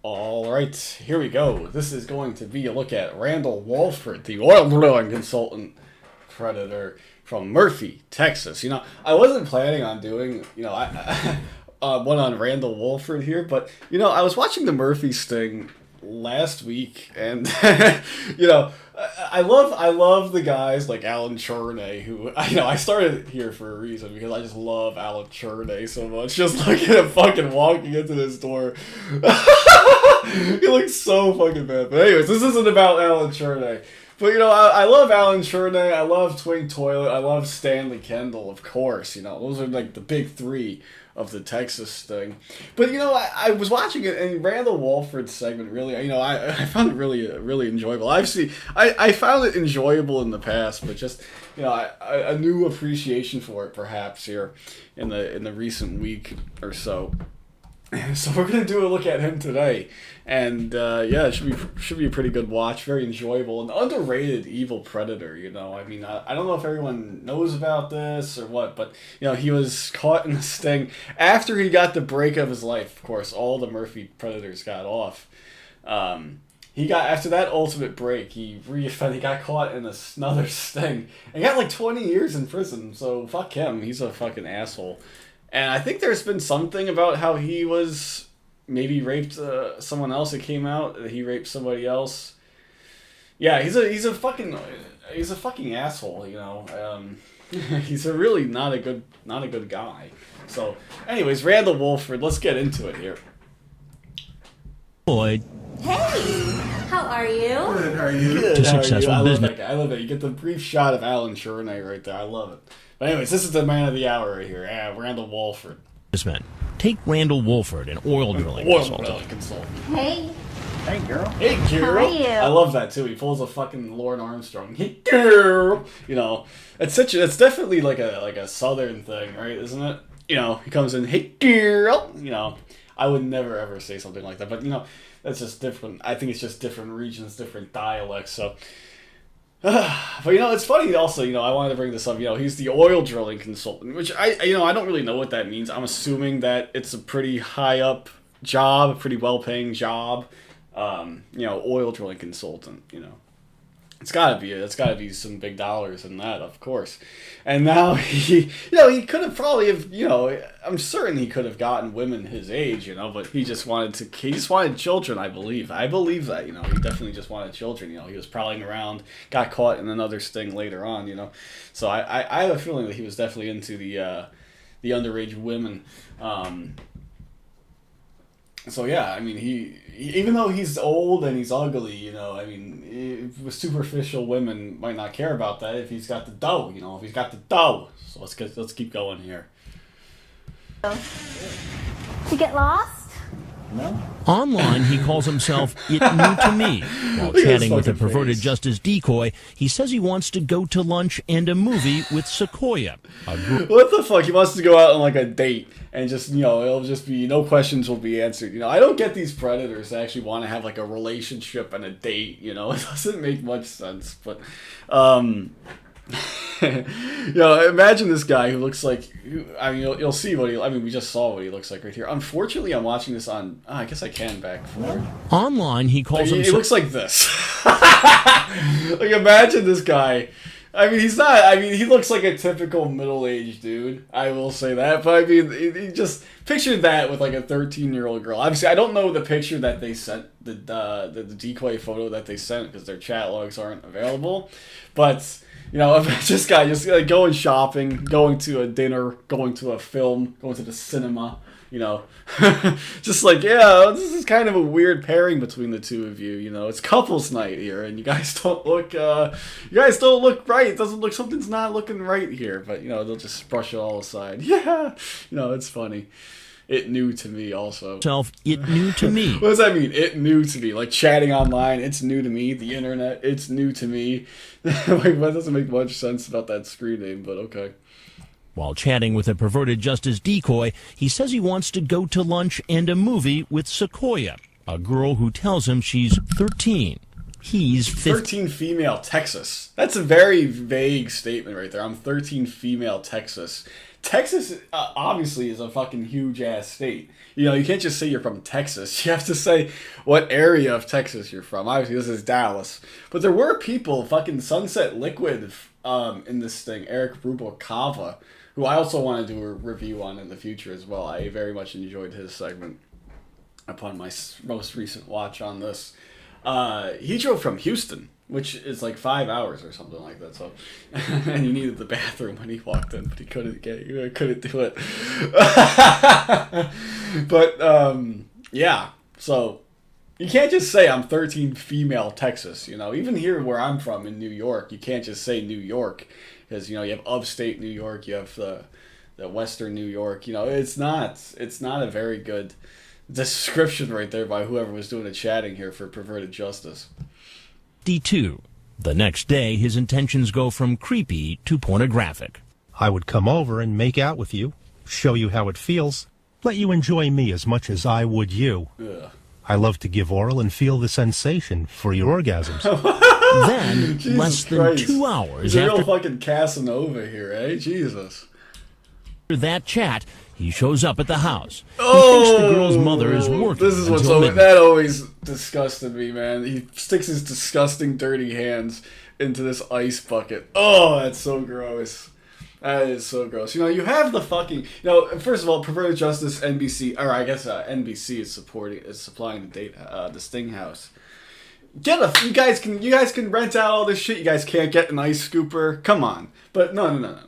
All right, here we go. This is going to be a look at Randall Wolford, the oil drilling consultant predator from Murphy, Texas. I wasn't planning on doing, one on Randall Wolford here, but, I was watching the Murphy sting last week, and, I love the guys like Alan Cherney, who, I started here for a reason, because I just love Alan Cherney so much. Just looking at him fucking walking into this door. He looks so fucking bad. But anyways, this isn't about Alan Cherney. But, I love Alan Cherney, I love Twink Toilet, I love Stanley Kendall, of course. Those are like the big three of the Texas thing. But, I was watching it, and Randall Wolford's segment really, I found it really enjoyable. Obviously, I found it enjoyable in the past, but just, a new appreciation for it perhaps here in the recent week or so. So we're gonna do a look at him today, and it should be a pretty good watch, very enjoyable, an underrated evil predator. I don't know if everyone knows about this or what, but he was caught in a sting after he got the break of his life. Of course, all the Murphy predators got off. After that ultimate break, he got caught in another sting and got like 20 years in prison. So fuck him, he's a fucking asshole. And I think there's been something about how he was maybe raped someone else. It came out that he raped somebody else. Yeah, he's a fucking asshole. He's a really not a good guy. So, anyways, Randall Wolford, let's get into it here. Boy. Hey, how are you? Good, how are you? Good, how are you? I love that guy. I love it. You get the brief shot of Alan Cherney right there. I love it. But anyways, this is the man of the hour right here. Randall Wolford. This man. Take Randall Wolford, an oil drilling consultant. Hey. Hey, girl. Hey, girl. How are you? I love that, too. He pulls a fucking Lauren Armstrong. Hey, girl. It's definitely like a southern thing, right? Isn't it? He comes in, hey, girl. I would never, ever say something like that. But, that's just different. I think it's just different regions, different dialects, so... But it's funny also, I wanted to bring this up, he's the oil drilling consultant, which I don't really know what that means. I'm assuming that it's a pretty high up job, a pretty well paying job, oil drilling consultant, It's gotta be some big dollars in that, of course. And now he could have probably I'm certain he could have gotten women his age, but he just wanted children, I believe. I believe that, he definitely just wanted children, he was prowling around, got caught in another sting later on, So I have a feeling that he was definitely into the underage women. So yeah, he even though he's old and he's ugly, superficial women might not care about that if he's got the dough, if he's got the dough. So let's keep going here. You get lost? No. Online, he calls himself It New to Me. While chatting with a perverted face. Justice Decoy, he says he wants to go to lunch and a movie with Sequoia. What the fuck? He wants to go out on like a date and just, it'll just be, no questions will be answered. I don't get these predators that actually want to have like a relationship and a date, it doesn't make much sense. But, imagine this guy who looks like, you'll see we just saw what he looks like right here. Unfortunately, I'm watching this on, I guess I can back forward. Online, he calls himself... He looks like this. Like, imagine this guy. He's not, he looks like a typical middle-aged dude. I will say that. But, he just, picture that with, like, a 13-year-old girl. Obviously, I don't know the picture that they sent, the decoy photo that they sent, because their chat logs aren't available. But... this guy just like going shopping, going to a dinner, going to a film, going to the cinema, just like, this is kind of a weird pairing between the two of you, it's couples night here, and you guys don't look right. It doesn't look, something's not looking right here, but, they'll just brush it all aside. Yeah, it's funny. It new to me also. It new to me. What does that mean? It new to me. Like chatting online, it's new to me. The internet, it's new to me. Like, that doesn't make much sense about that screen name, but okay. While chatting with a perverted Justice Decoy, he says he wants to go to lunch and a movie with Sequoia, a girl who tells him she's 13. He's 13 female Texas. That's a very vague statement right there. I'm 13 female Texas. Texas obviously is a fucking huge ass state. You know, you can't just say you're from Texas. You have to say what area of Texas you're from. Obviously, this is Dallas. But there were people, fucking Sunset Liquid, in this thing, Eric Rubalcava, who I also want to do a review on in the future as well. I very much enjoyed his segment upon my most recent watch on this. He drove from Houston, which is like 5 hours or something like that. So, and he needed the bathroom when he walked in, but he couldn't do it. But yeah, so you can't just say I'm 13 female Texas. You know, even here where I'm from in New York, you can't just say New York because you know you have upstate New York, you have the Western New York. You know, it's not a very good description right there by whoever was doing the chatting here for Perverted Justice. D2. The next day, his intentions go from creepy to pornographic. I would come over and make out with you, show you how it feels, let you enjoy me as much as I would you. Ugh. I love to give oral and feel the sensation for your orgasms. Then, Jesus less than Christ. 2 hours He's a real after fucking Casanova here, eh? Jesus. that chat, he shows up at the house. Oh, He thinks the girl's mother is working this is what's until always, midnight. that always disgusted me, man. He sticks his disgusting, dirty hands into this ice bucket. Oh, that's so gross. That is so gross. You know, you have the fucking. You know, first of all, Perverted Justice, NBC, or I guess NBC is supplying the Sting House. You guys can rent out all this shit. You guys can't get an ice scooper. Come on, but no.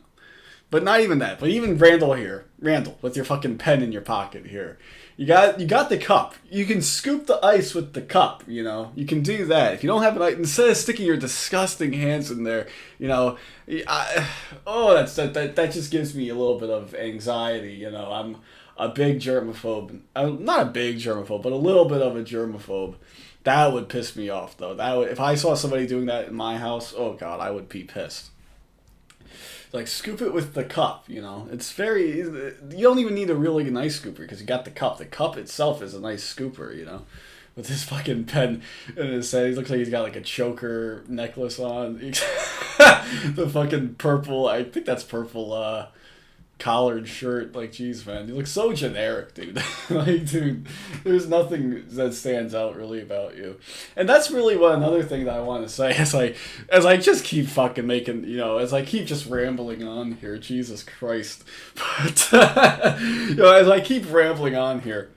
But not even that. But even Randall here. Randall, with your fucking pen in your pocket here. You got the cup. You can scoop the ice with the cup, you know. You can do that. If you don't have an ice, instead of sticking your disgusting hands in there, you know, that just gives me a little bit of anxiety, you know. I'm a big germaphobe. I'm not a big germaphobe, but a little bit of a germaphobe. That would piss me off, though. If I saw somebody doing that in my house, oh god, I would be pissed. Like, scoop it with the cup, you know. It's very... You don't even need a really nice scooper because you got the cup. The cup itself is a nice scooper, you know. With his fucking pen in his head. He looks like he's got, like, a choker necklace on. The fucking purple... I think that's purple, collared shirt. Like, jeez, man. You look so generic, dude. Like, dude, there's nothing that stands out really about you. And that's really another thing that I want to say as I just keep fucking making, you know, as I keep just rambling on here. Jesus Christ. But, you know, as I keep rambling on here,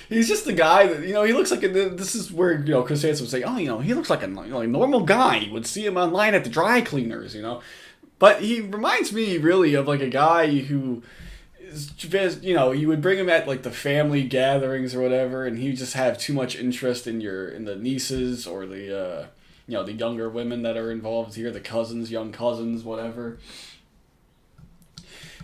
he's just a guy that, you know, he looks like this is where, you know, Chris Hansen would say, oh, you know, he looks like a normal guy. You would see him online at the dry cleaners, you know. But he reminds me really of like a guy who is, you know, you would bring him at like the family gatherings or whatever, and he would just have too much interest in the nieces or the you know, the younger women that are involved here, the cousins, young cousins, whatever.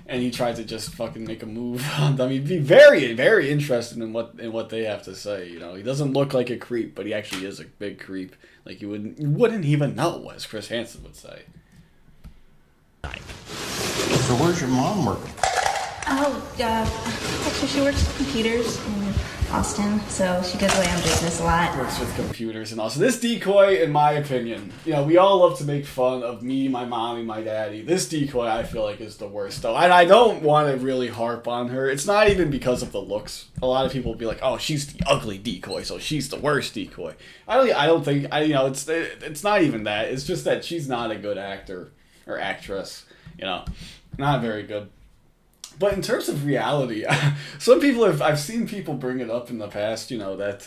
And he tried to just fucking make a move on them. He'd be very, very interested in what they have to say. You know, he doesn't look like a creep, but he actually is a big creep. Like you wouldn't even know, as Chris Hansen would say. So where's your mom working? Oh, actually, she works with computers in Austin, so she goes away on business a lot. Works with computers and all. So this Decoy, in my opinion, you know, we all love to make fun of me, my mommy, my daddy. This Decoy, I feel like, is the worst, though. And I don't want to really harp on her. It's not even because of the looks. A lot of people will be like, oh, she's the ugly Decoy, so she's the worst Decoy. I don't think, you know, it's not even that. It's just that she's not a good actor or actress, you know. Not very good. But in terms of reality, some people I've seen people bring it up in the past, you know, that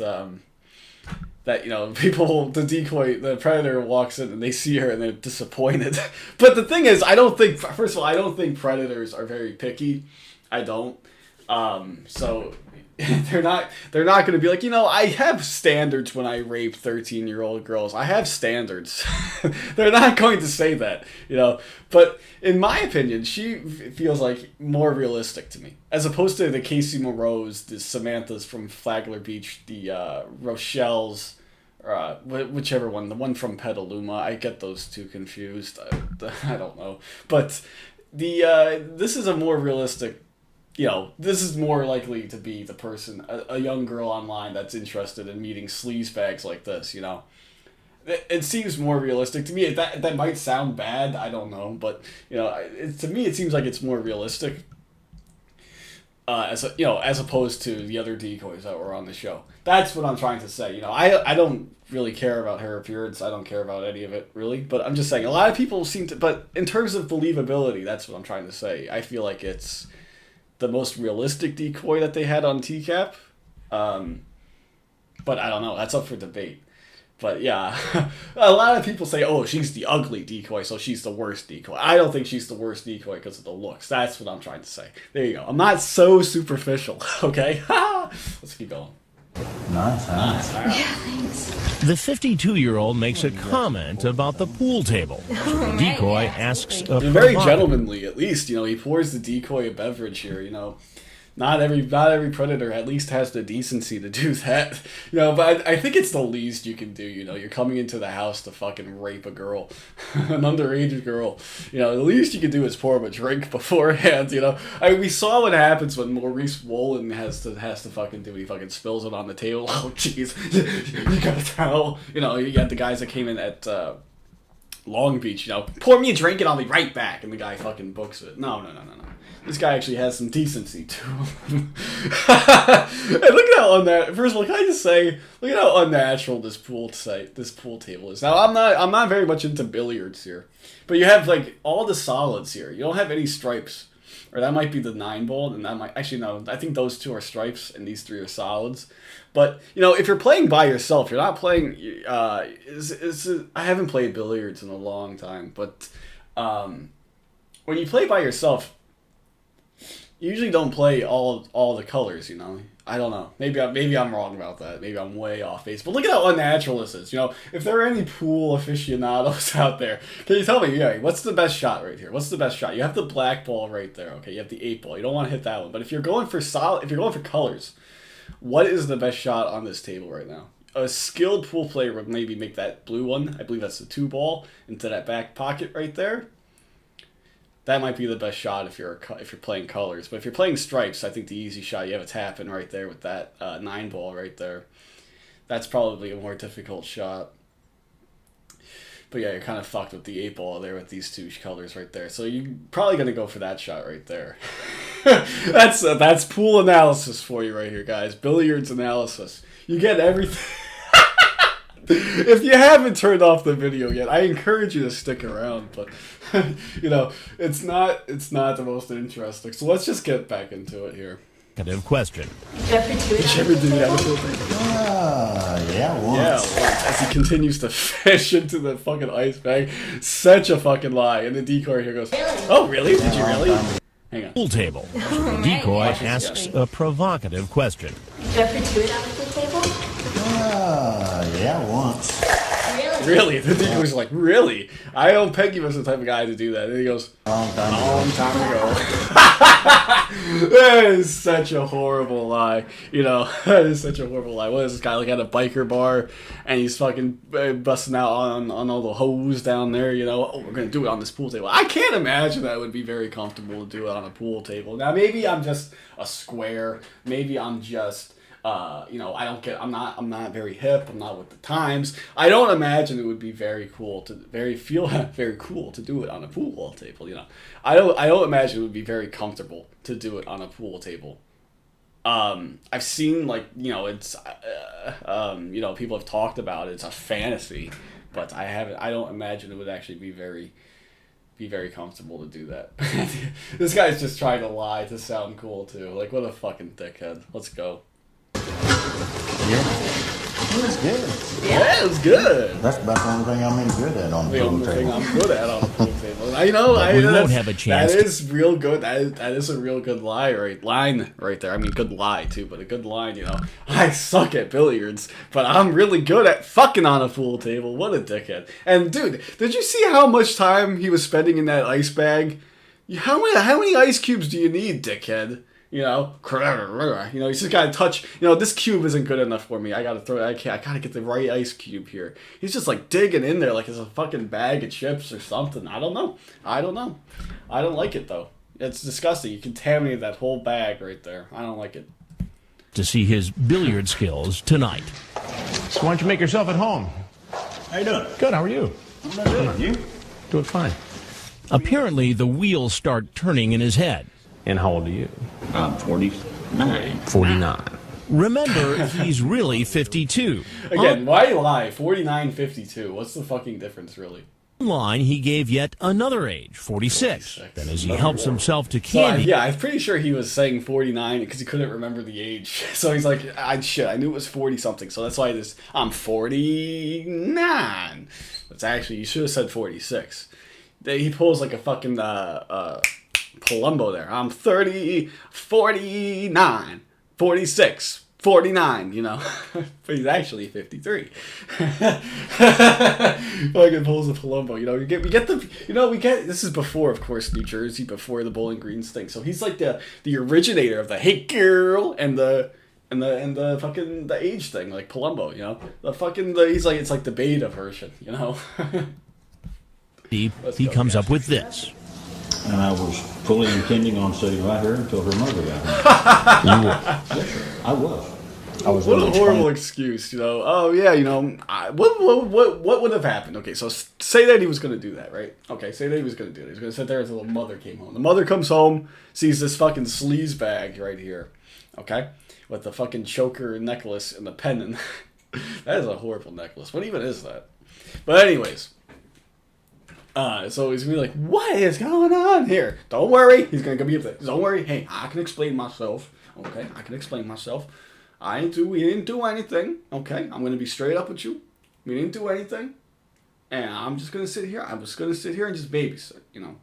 you know, the Decoy, the Predator walks in and they see her and they're disappointed. But the thing is, first of all, I don't think Predators are very picky. I don't. So they're not going to be like, you know, I have standards when I rape 13-year-old girls. I have standards. They're not going to say that, you know. But in my opinion, she feels like more realistic to me, as opposed to the Casey Moreaus, the Samanthas from Flagler Beach, the Rochelle's, whichever one, the one from Petaluma. I get those two confused. I don't know, but this is a more realistic. You know, this is more likely to be the person, a young girl online that's interested in meeting sleazebags like this, you know. it seems more realistic to me. That might sound bad, I don't know, but to me it seems like it's more realistic. As opposed to the other decoys that were on the show. That's what I'm trying to say. I don't really care about her appearance. I don't care about any of it really. But I'm just saying a lot of people seem to. But in terms of believability, that's what I'm trying to say. I feel like it's the most realistic decoy that they had on TCAP. But I don't know. That's up for debate. But yeah, a lot of people say, oh, she's the ugly decoy, so she's the worst decoy. I don't think she's the worst decoy because of the looks. That's what I'm trying to say. There you go. I'm not so superficial, okay? Let's keep going. Nice, huh? Yeah, thanks. The 52-year-old makes a comment about the pool table. The decoy asks a very gentlemanly, at least. He pours the decoy a beverage here, Not every predator at least has the decency to do that, But I think it's the least you can do. You're coming into the house to fucking rape a girl, an underage girl. The least you can do is pour him a drink beforehand. We saw what happens when Maurice Wolin has to fucking do it. He fucking spills it on the table. Oh jeez, you gotta tell. You got the guys that came in at Long Beach. Pour me a drink and I'll be right back, and the guy fucking books it. No. This guy actually has some decency to him. And look at how first of all, can I just say, look at how unnatural this pool table is. Now, I'm not very much into billiards here, but you have like all the solids here. You don't have any stripes, or that might be the 9-ball, and that might actually no. I think those 2 are stripes, and these 3 are solids. But if you're playing by yourself, you're not playing. I haven't played billiards in a long time, but when you play by yourself, you usually don't play all the colors, I don't know. Maybe I'm wrong about that. Maybe I'm way off base. But look at how unnatural this is. If there are any pool aficionados out there, can you tell me, what's the best shot right here? What's the best shot? You have the black ball right there. Okay, you have the 8-ball. You don't want to hit that one. But if you're going for colors, what is the best shot on this table right now? A skilled pool player would maybe make that blue one. I believe that's the 2-ball into that back pocket right there. That might be the best shot if you're playing colors. But if you're playing stripes, I think the easy shot, you have a tap in right there with that 9-ball right there. That's probably a more difficult shot. But yeah, you're kind of fucked with the 8-ball there with these 2 colors right there. So you're probably going to go for that shot right there. That's pool analysis for you right here, guys. Billiards analysis. You get everything. If you haven't turned off the video yet, I encourage you to stick around, but it's not the most interesting. So let's just get back into it here. Question. Did you ever do that? Yeah, once. Yeah, once. As he continues to fish into the fucking ice bag. Such a fucking lie. And the decoy here goes, oh, really? Did you really? Hang on. Pool table. The decoy asks a provocative question. Did you ever do it on the pool table? Yeah, once. Really? The decoy's like, really? I don't Peggy was the type of guy to do that. And he goes, long time ago. That is such a horrible lie. That is such a horrible lie. What is this guy, like at a biker bar, and he's fucking busting out on all the hose down there, Oh, we're going to do it on this pool table. I can't imagine that would be very comfortable to do it on a pool table. Now, maybe I'm just a square. Maybe I'm just... I'm not very hip. I'm not with the times. I don't imagine it would be very cool to very cool to do it on a pool table. I don't imagine it would be very comfortable to do it on a pool table. I've seen it's people have talked about it. It's a fantasy, but I don't imagine it would actually be very comfortable to do that. This guy's just trying to lie to sound cool too. Like, what a fucking dickhead. Let's go. Yeah. It was good. Yeah, it was good. That's about the only thing I'm any good at on the The pool only thing table. I'm good at on a pool table. We won't have a chance. That is real good. That is a real good line right there. I mean, good lie too, but a good line. I suck at billiards, but I'm really good at fucking on a pool table. What a dickhead! And dude, did you see how much time he was spending in that ice bag? How many ice cubes do you need, dickhead? You just gotta touch. This cube isn't good enough for me. I gotta get the right ice cube here. He's just like digging in there like it's a fucking bag of chips or something. I don't know. I don't like it though. It's disgusting. You contaminated that whole bag right there. I don't like it. To see his billiard skills tonight. So why don't you make yourself at home? How you doing? Good, how are you? I'm not good. You? Doing fine. Apparently, the wheels start turning in his head. And how old are you? I'm 49. 49. Remember, he's really 52. Again, why lie? 49, 52. What's the fucking difference, really? Online, he gave yet another age, 46. 46. Then as he helps himself to So, candy, yeah, I'm pretty sure he was saying 49 because he couldn't remember the age. So he's like, I knew it was 40 something. So that's why I'm 49. That's actually, you should have said 46. He pulls like a fucking Palumbo there. I'm 30, 49, 46. 49, you know, but he's actually 53. Fucking pulls a Palumbo, you know. We get this is before, of course, New Jersey, before the Bowling Greens thing. So he's like the originator of the hey girl and the fucking the age thing, like Palumbo, you know. He's like, it's like the beta version, you know. He comes up with this. And I was fully intending on sitting right here until her mother got home. You were. Yes, sir. I was. What a horrible excuse, you know. Oh yeah, you know, what would have happened? Okay, so say that he was going to do that, right? Okay, say that he was going to do it. He's going to sit there until the mother came home. The mother comes home, sees this fucking sleaze bag right here, okay, with the fucking choker necklace and the pendant. That is a horrible necklace. What even is that? But anyways. So he's gonna be like, what is going on here? Don't worry. He's gonna be up there. Don't worry. Hey, I can explain myself. Okay, I can explain myself. We didn't do anything. Okay, I'm gonna be straight up with you. We didn't do anything. And I'm just gonna sit here. I'm just gonna sit here and just babysit, you know.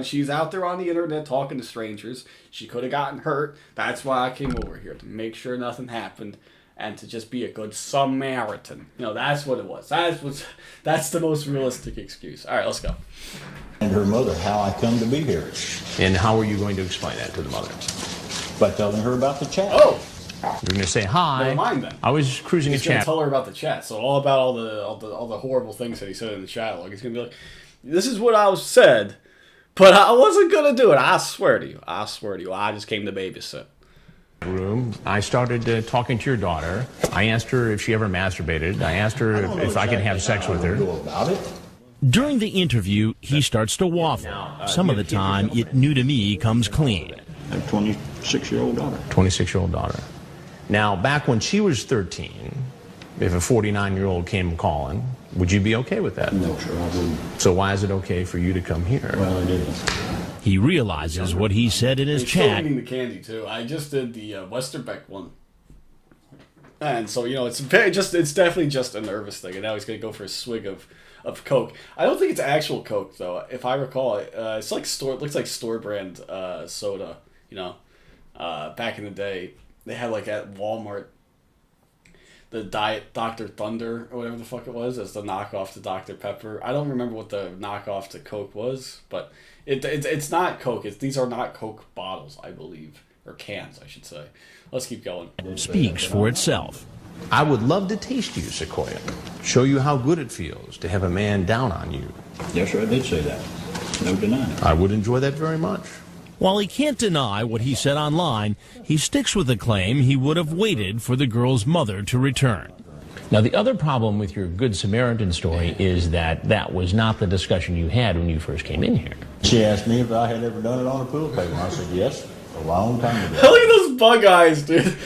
She's out there on the internet talking to strangers. She could have gotten hurt. That's why I came over here, to make sure nothing happened. And to just be a good Samaritan. You know, that's what it was. That's the most realistic excuse. All right, let's go. And her mother, how I come to be here. And how are you going to explain that to the mother? By telling her about the chat. Oh! You're going to say, hi. Never mind then. I was cruising He's a going to chat. tell her about the chat. So all about all the horrible things that he said in the chat. Like, he's going to be like, this is what I said, but I wasn't going to do it. I swear to you. I just came to babysit. Room. I started talking to your daughter. I asked her if she ever masturbated. I asked her if I could have sex with her. About it. during the interview, he starts to waffle. Some of the time, it new to me comes clean. I have a 26-year-old daughter. 26-year-old daughter. Now, back when she was 13, if a 49-year-old came calling, would you be okay with that? No, sir, I wouldn't. So why is it okay for you to come here? Well, it isn't. He realizes what he said in his He's still chat. eating the candy too. I just did the Westerbeck one, and so it's definitely just a nervous thing. And now he's gonna go for a swig of Coke. I don't think it's actual Coke though. If I recall, it's like looks like store brand soda. Back in the day, they had like at Walmart the Diet Dr. Thunder or whatever the fuck it was as the knockoff to Dr. Pepper. I don't remember what the knockoff to Coke was, but it's not Coke. These are not Coke bottles, I believe, or cans, I should say. Let's keep going. Speaks for itself. I would love to taste you, Sequoia. Show you how good it feels to have a man down on you. Yes, sir, I did say that. No denying it. I would enjoy that very much. While he can't deny what he said online, he sticks with the claim he would have waited for the girl's mother to return. Now, the other problem with your Good Samaritan story is that was not the discussion you had when you first came in here. She asked me if I had ever done it on a pool table. I said yes, a long time ago. Look at those bug eyes, dude.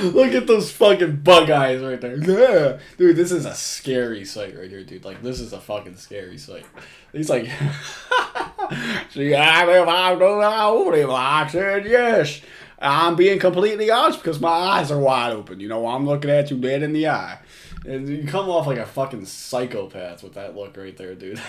Look at those fucking bug eyes right there. Yeah. Dude, this is a scary sight right here, dude. Like, this is a fucking scary sight. He's like, she asked me if I told him. I said yes. I'm being completely honest because my eyes are wide open. I'm looking at you dead in the eye. And you come off like a fucking psychopath with that look right there, dude.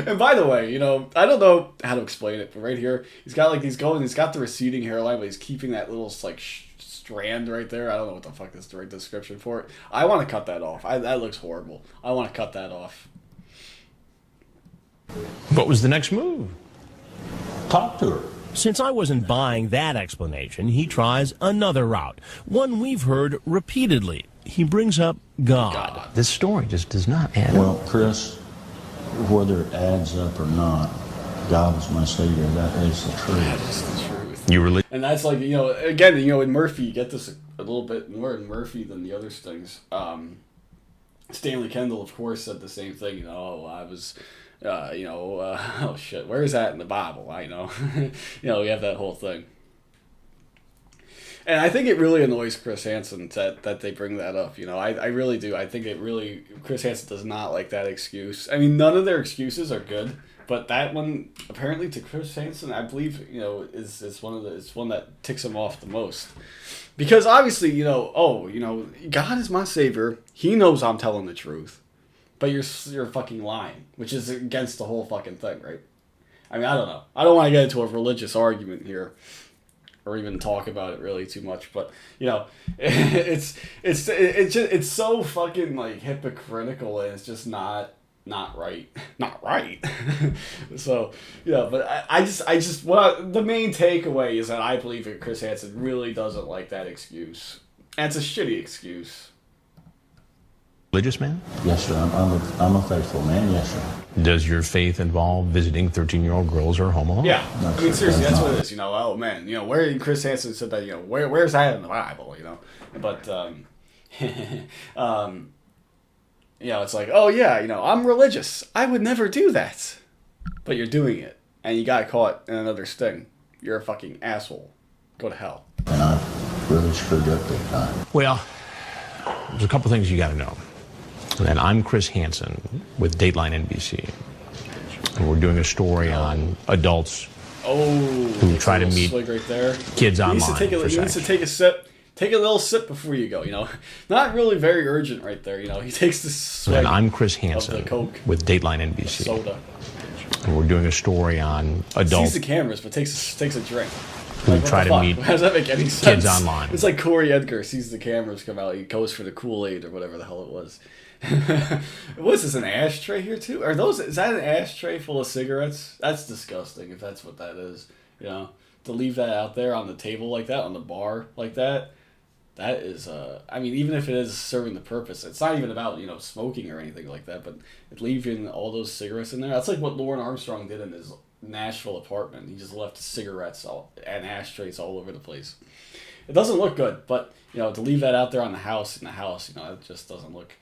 And by the way, I don't know how to explain it, but right here, he's got he's got the receding hairline, but he's keeping that little strand right there. I don't know what the fuck is the right description for it. I want to cut that off. That looks horrible. I want to cut that off. What was the next move? Talk to her. Since I wasn't buying that explanation, he tries another route, one we've heard repeatedly. He brings up God. This story just does not add up. Well, Chris, whether it adds up or not, God is my Savior. That is the truth. That is the truth. And that's like, you know, again, you know, in Murphy, you get this a little bit more in Murphy than the other things. Stanley Kendall, of course, said the same thing. You know, I was, oh shit, where is that in the Bible? I know, you know, we have that whole thing. And I think it really annoys Chris Hansen that they bring that up. You know, I really do. I think Chris Hansen does not like that excuse. I mean, none of their excuses are good, but that one, apparently to Chris Hansen, I believe, you know, is one that ticks him off the most. Because obviously, you know, God is my savior. He knows I'm telling the truth. But you're fucking lying, which is against the whole fucking thing, right? I mean, I don't know. I don't want to get into a religious argument here, or even talk about it really too much, but you know, it's so fucking like hypocritical, and it's just not right. So yeah, but the main takeaway is that I believe that Chris Hansen really doesn't like that excuse, and it's a shitty excuse. Religious man? Yes, sir. I'm a faithful man. Yes, sir. Does your faith involve visiting 13-year-old girls who are home alone? Yeah. No, I mean, sir, seriously, that's not. what it is. You know, oh man, you know, where Chris Hansen said that, you know, where's that in the Bible, you know? But you know, it's like, oh yeah, you know, I'm religious. I would never do that. But you're doing it, and you got caught in another sting. You're a fucking asshole. Go to hell. And I really screwed up big time. Well, there's a couple things you got to know. And I'm Chris Hansen with Dateline NBC. And we're doing a story on adults who try to meet right there. kids online. He needs to take a sip. Take a little sip before you go, you know. Not really very urgent right there, you know. He takes this swig. And I'm Chris Hansen with Dateline NBC. Soda. And we're doing a story on adults. Sees the cameras, but takes a drink. Who like, try to meet How does that make any sense? kids online. It's like Corey Edgar sees the cameras come out. He goes for the Kool-Aid or whatever the hell it was. What's this, an ashtray here too? Is that an ashtray full of cigarettes? That's disgusting if that's what that is. You know, to leave that out there on the table like that, on the bar like that. That is, I mean, even if it is serving the purpose, it's not even about, you know, smoking or anything like that, but leaving all those cigarettes in there. That's like what Lauren Armstrong did in his Nashville apartment. He just left cigarettes and ashtrays all over the place. It doesn't look good, but, you know, to leave that out there in the house, you know, it just doesn't look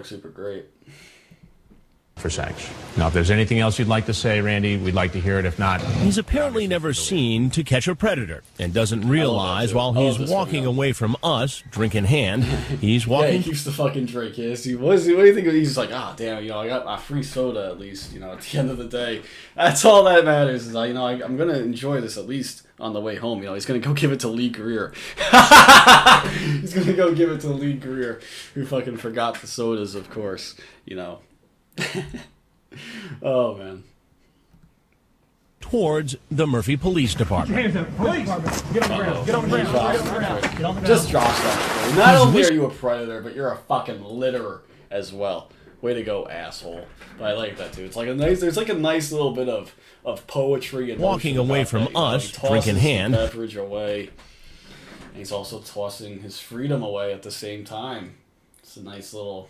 super great. For sex. Now, if there's anything else you'd like to say, Randy, we'd like to hear it. If not, he's apparently never seen To Catch a Predator and doesn't realize while he's walking away from us, drink in hand, he's walking. Yeah, he keeps the fucking drink. Yes, what do you think? He's like, damn, you know, I got my free soda at least. You know, at the end of the day, that's all that matters. Is I'm gonna enjoy this at least on the way home. You know, he's gonna go give it to Lee Greer. He's gonna go give it to Lee Greer, who fucking forgot the sodas, of course. You know. Oh man. Towards the Murphy Police Department. Police! Get on the ground. Get on the ground. Just drop that. Not only are you a predator, but you're a fucking litterer as well. Way to go, asshole. But I like that too. It's like there's like a nice little bit of poetry and walking away from us, drink in hand. Beverage away. And he's also tossing his freedom away at the same time. It's a nice little.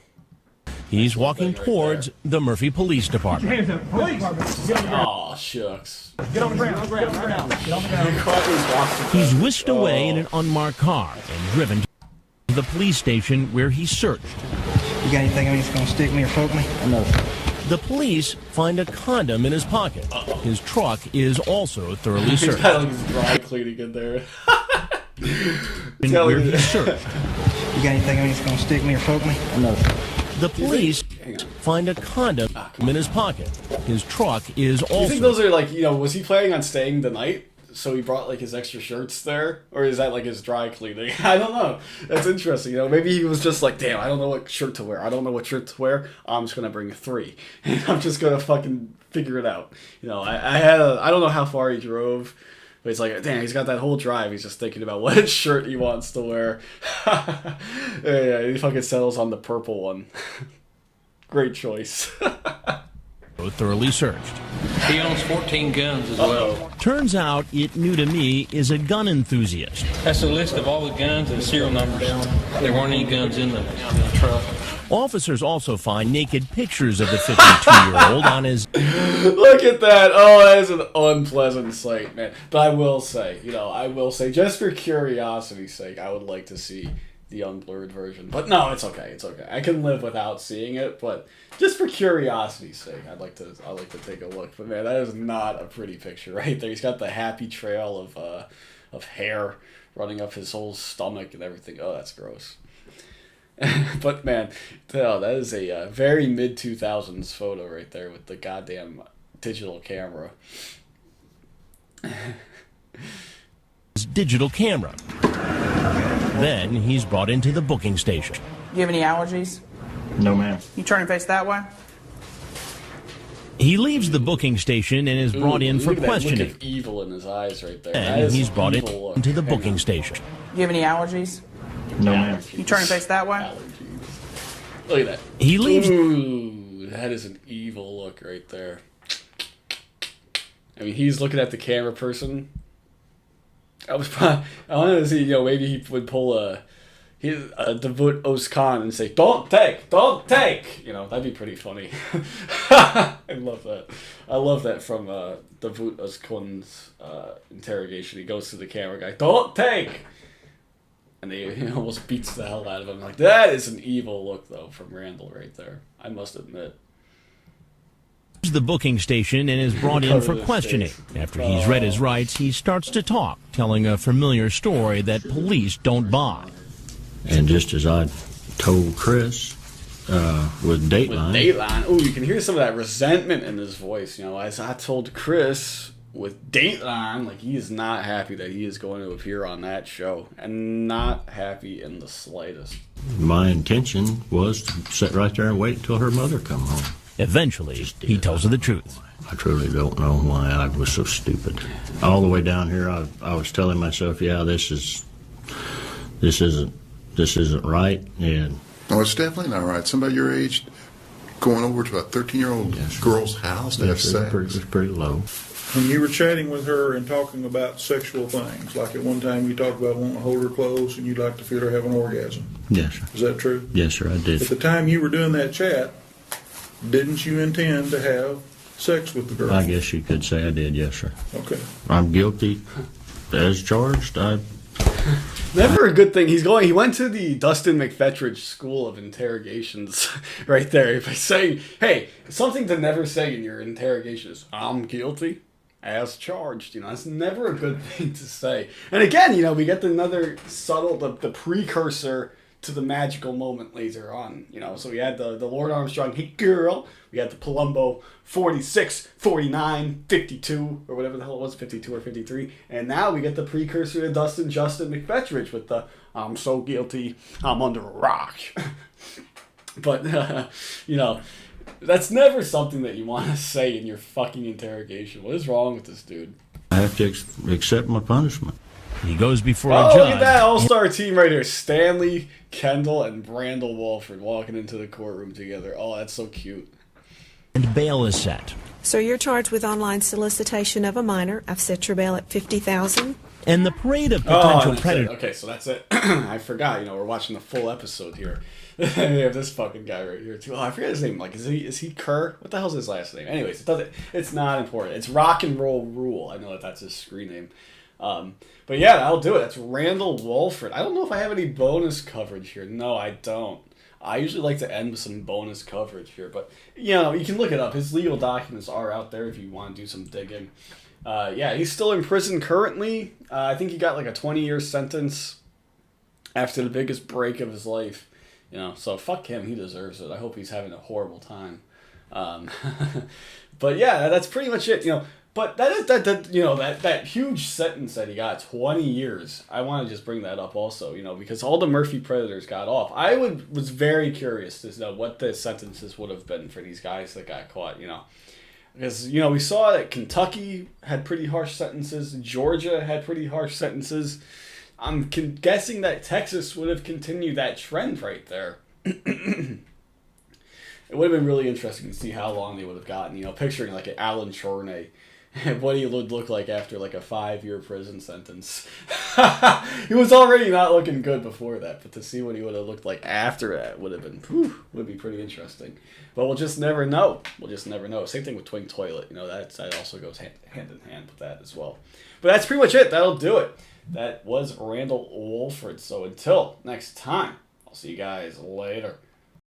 He's walking towards the Murphy Police Department. Police! Oh, shucks. Get on the ground. Get on the ground. Get on the ground. He's whisked away in an unmarked car and driven to the police station where he's searched. You got anything on you that's going to stick me or poke me? No, sir. The police find a condom in his pocket. His truck is also thoroughly searched. He's got like his dry cleaning in there. Where he's searched. You got anything on you that's going to stick me or poke me? No, sir. The police find a condom in his pocket. His truck is also. You think those are like, you know, was he planning on staying the night? So he brought like his extra shirts there? Or is that like his dry cleaning? I don't know. That's interesting. You know, maybe he was just like, damn, I don't know what shirt to wear. I don't know what shirt to wear. I'm just going to bring 3. And I'm just going to fucking figure it out. You know, I don't know how far he drove. But it's like, damn, he's got that whole drive. He's just thinking about what shirt he wants to wear. Yeah, he fucking settles on the purple one. Great choice. thoroughly searched. He owns 14 guns as well. Turns out It New to Me is a gun enthusiast. That's a list of all the guns and serial numbers. There weren't any guns in the truck. Officers also find naked pictures of the 52-year-old on his... Look at that. Oh, that is an unpleasant sight, man. But I will say, just for curiosity's sake, I would like to see the unblurred version. But no, it's okay. It's okay. I can live without seeing it, but just for curiosity's sake, I'd like to take a look. But man, that is not a pretty picture right there. He's got the happy trail of hair running up his whole stomach and everything. Oh, that's gross. But man, that is a very mid-2000s photo right there with the goddamn digital camera. His digital camera. Then he's brought into the booking station. You have any allergies? No, ma'am. You turn and face that way? He leaves the booking station and is brought in for questioning. Look of evil in his eyes right there. And he's brought into the booking station. You have any allergies? No, ma'am. You turn and face that way? Allergies. Look at that. He leaves. Ooh, that is an evil look right there. I mean, he's looking at the camera person. I wanted to see, maybe he would pull a Davut Özkan and say, don't take. That'd be pretty funny. I love that. I love that from Davut Özkan's interrogation. He goes to the camera guy, don't take. And he almost beats the hell out of him. Like, that is an evil look, though, from Randall right there. I must admit. The booking station and is brought in for questioning. After he's read his rights, he starts to talk, telling a familiar story that police don't buy. And just as I told Chris with Dateline. Oh, you can hear some of that resentment in his voice. As I told Chris with Dateline, like, he is not happy that he is going to appear on that show, and not happy in the slightest. My intention was to sit right there and wait until her mother come home. Eventually, he tells her the truth. I truly don't know why I was so stupid. All the way down here, I was telling myself, yeah, this isn't right. And no, it's definitely not right. Somebody your age going over to a 13-year-old girl's house to have sex. It's pretty low. When you were chatting with her and talking about sexual things, like at one time you talked about wanting to hold her close and you'd like to feel her have an orgasm. Yes, sir. Is that true? Yes, sir, I did. At the time you were doing that chat, didn't you intend to have sex with the girl? I guess you could say I did, yes, sir. Okay. I'm guilty as charged. Never a good thing. He went to the Dustin McFetridge School of Interrogations right there by saying, hey, something to never say in your interrogation is, I'm guilty as charged. It's never a good thing to say. And again, we get another subtle, the precursor to the magical moment later on. So we had the Lord Armstrong hit girl, we had the Palumbo 46, 49, 52, or whatever the hell it was, 52 or 53, and now we get the precursor to Justin McFetridge with the I'm so guilty, I'm under a rock. But, that's never something that you want to say in your fucking interrogation. What is wrong with this dude? I have to accept my punishment. He goes before a judge. Look at that all-star team right here. Stanley, Kendall, and Randall Wolford walking into the courtroom together. Oh, that's so cute. And bail is set. So you're charged with online solicitation of a minor. I've set your bail at $50,000. And the parade of potential predators. Okay, so that's it. I forgot. We're watching the full episode here. We have this fucking guy right here too. Oh, I forget his name. Like, is he Kerr? What the hell's his last name? Anyways, it's not important. It's Rock and Roll Rule. I know that's his screen name. But yeah, that'll do it. That's Randall Wolford. I don't know if I have any bonus coverage here. No, I don't. I usually like to end with some bonus coverage here, but you can look it up. His legal documents are out there if you want to do some digging. Yeah, he's still in prison currently. I think he got like a 20-year sentence after the biggest break of his life. So fuck him. He deserves it. I hope he's having a horrible time. But yeah, that's pretty much it. But that huge sentence that he got, 20 years. I want to just bring that up also, because all the Murphy Predators got off. I was very curious to know what the sentences would have been for these guys that got caught, Because, we saw that Kentucky had pretty harsh sentences. Georgia had pretty harsh sentences. I'm guessing that Texas would have continued that trend right there. it would have been really interesting to see how long they would have gotten. You know, picturing like an Alan Chorney, what he would look like after like a 5-year prison sentence. He was already not looking good before that, but to see what he would have looked like after that would have been, would be pretty interesting. But we'll just never know. We'll just never know. Same thing with Twin Toilet. You know, that also goes hand in hand with that as well. But that's pretty much it. That'll do it. That was Randall Wolford. So until next time, I'll see you guys later.